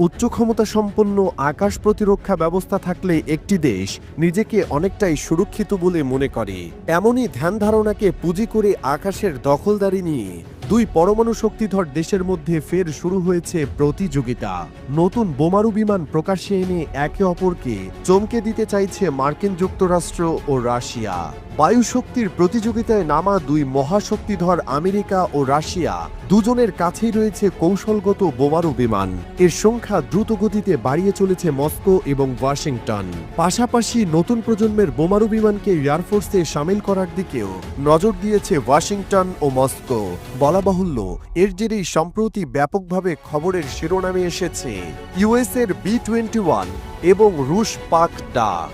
উচ্চ ক্ষমতা সম্পন্ন আকাশ প্রতিরক্ষা ব্যবস্থা থাকলে একটি দেশ নিজেকে অনেকটাই সুরক্ষিত বলে মনে করে। এমনই ধ্যান ধারণাকে পুঁজি করে আকাশের দখলদারি নিয়ে দুই পরমাণু শক্তিধর দেশের মধ্যে ফের শুরু হয়েছে প্রতিযোগিতা। নতুন বোমারু বিমান প্রকাশ্যে এনে একে অপরকে চমকে দিতে চাইছে মার্কিন যুক্তরাষ্ট্র ও রাশিয়া। বায়ু শক্তির প্রতিযোগিতায় নামা দুই মহাশক্তিধর আমেরিকা ও রাশিয়া দুজনের কাছেই রয়েছে কৌশলগত বোমারু বিমান। এর সংখ্যা দ্রুত গতিতে বাড়িয়ে চলেছে মস্কো এবং ওয়াশিংটন। পাশাপাশি নতুন প্রজন্মের বোমারু বিমানকে এয়ারফোর্সে সামিল করার দিকেও নজর দিয়েছে ওয়াশিংটন ও মস্কো। বলা বাহুল্য, এর জেরেই সম্প্রতি ব্যাপকভাবে খবরের শিরোনামে এসেছে ইউএসের B-21 এবং রুশ পাক-ডা।